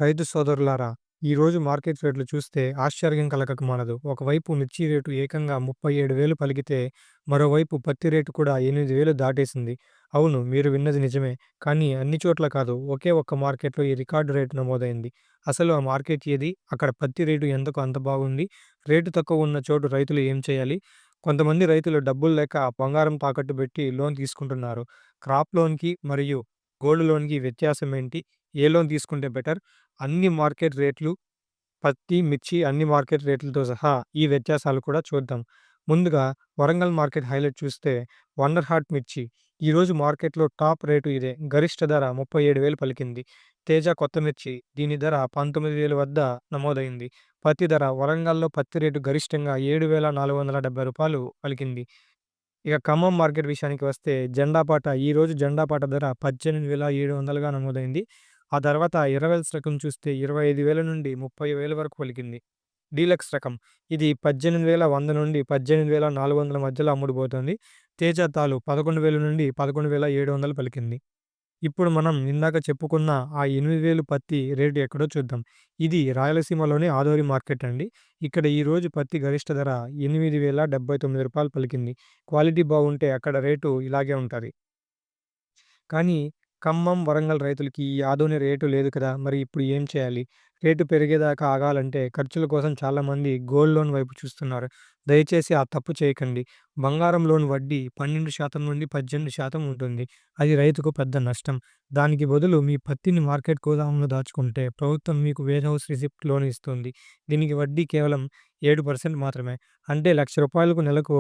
రైతు సోదరులారా, ఈరోజు మార్కెట్ రేట్లు చూస్తే ఆశ్చర్యం కలగక మానదు. ఒకవైపు మిర్చి రేటు ఏకంగా 37,000 పలికితే, మరోవైపు పత్తి రేటు కూడా 8,000 దాటేసింది. అవును, మీరు విన్నది నిజమే. కానీ అన్ని చోట్ల కాదు. ఒకే ఒక్క మార్కెట్‌లో ఈ రికార్డు రేటు నమోదైంది. అసలు ఆ మార్కెట్ ఏది? అక్కడ పత్తి రేటు ఎందుకు అంత బాగుంది? రేటు తక్కువ ఉన్న చోటు రైతులు ఏం చేయాలి? కొంతమంది రైతులు డబ్బులు లేక బంగారం తాకట్టు పెట్టి లోన్ తీసుకుంటున్నారు. క్రాప్ లోన్‌కి మరియు గోల్డ్ లోన్‌కి వ్యత్యాసం ఏంటి? ఏ లోన్ తీసుకుంటే బెటర్? అన్ని మార్కెట్ రేట్లు, పత్తి, మిర్చి అన్ని మార్కెట్ రేట్లతో సహా ఈ వ్యత్యాసాలు కూడా చూద్దాం. ముందుగా వరంగల్ మార్కెట్ హైలైట్ చూస్తే వండర్ హార్ట్ మిర్చి. ఈరోజు మార్కెట్‌లో టాప్ రేటు ఇదే. గరిష్ట ధర 37,000 పలికింది. తేజ కొత్త మిర్చి దీని ధర 19,000 వద్ద నమోదైంది. పత్తి ధర వరంగల్‌లో పత్తి రేటు గరిష్టంగా రూ. 7,470 పలికింది. ఇక ఖమ్మం మార్కెట్ విషయానికి వస్తే జెండాపాట ఈరోజు జెండాపాట ధర 18,700గా నమోదైంది. ఆ తర్వాత ఇరవెల్స్ రకం చూస్తే 25,000 నుండి 30,000 వరకు పలికింది. డీలక్స్ రకం ఇది 18,100 నుండి 18,400 మధ్యలో అమ్ముడుపోతోంది. తేజ తాలు 11,000 నుండి 11,700 పలికింది. ఇప్పుడు మనం ఇందాక చెప్పుకున్న ఆ 8,000 పత్తి రేటు ఎక్కడో చూద్దాం. ఇది రాయలసీమలోని ఆదోని మార్కెట్ అండి. ఇక్కడ ఈరోజు పత్తి గరిష్ట ధర రూ. 8,079 పలికింది. క్వాలిటీ బాగుంటే అక్కడ రేటు ఇలాగే ఉంటది. కానీ ఖమ్మం, వరంగల్ రైతులకి ఈ ఆదోని రేటు లేదు కదా! మరి ఇప్పుడు ఏం చేయాలి? రేటు పెరిగేదాకా ఆగాలంటే ఖర్చుల కోసం చాలామంది గోల్డ్ లోన్ వైపు చూస్తున్నారు. దయచేసి ఆ తప్పు చేయకండి. బంగారం లోన్ వడ్డీ 12% నుండి 18% ఉంటుంది. అది రైతుకు పెద్ద నష్టం. దానికి బదులు మీ పత్తిని మార్కెట్ గోదాములో దాచుకుంటే ప్రభుత్వం మీకు వేర్ హౌస్ రిసిప్ట్ లోన్ ఇస్తుంది. దీనికి వడ్డీ కేవలం 7% మాత్రమే. అంటే రూ. 1,00,000కు నెలకు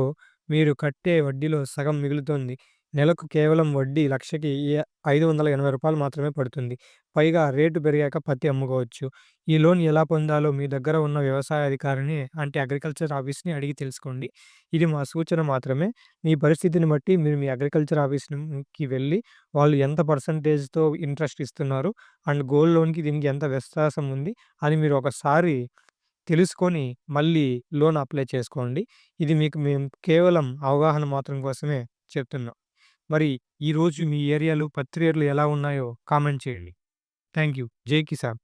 మీరు కట్టే వడ్డీలో సగం మిగులుతుంది. నెలకు కేవలం వడ్డీ లక్షకి రూ. 580 మాత్రమే పడుతుంది. పైగా రేటు పెరిగాక పత్తి అమ్ముకోవచ్చు. ఈ లోన్ ఎలా పొందాలో మీ దగ్గర ఉన్న వ్యవసాయ అధికారిని అంటే అగ్రికల్చర్ ఆఫీస్‌ని అడిగి తెలుసుకోండి. ఇది మా సూచన మాత్రమే. మీ పరిస్థితిని బట్టి మీరు మీ అగ్రికల్చర్ ఆఫీస్‌కి వెళ్లి వాళ్ళు ఎంత పర్సెంటేజ్‌తో ఇంట్రెస్ట్ ఇస్తున్నారు అండ్ గోల్డ్ లోన్‌కి దీనికి ఎంత వ్యత్యాసం ఉంది అని మీరు ఒకసారి తెలుసుకొని మళ్ళీ లోన్ అప్లై చేసుకోండి. ఇది మీకు మేము కేవలం అవగాహన మాత్రం కోసమే చెప్తున్నాం. మరి ఈరోజు మీ ఏరియాలో పత్తి రేట్లు ఎలా ఉన్నాయో కామెంట్ చేయండి. Thank you. జై కిసాన్.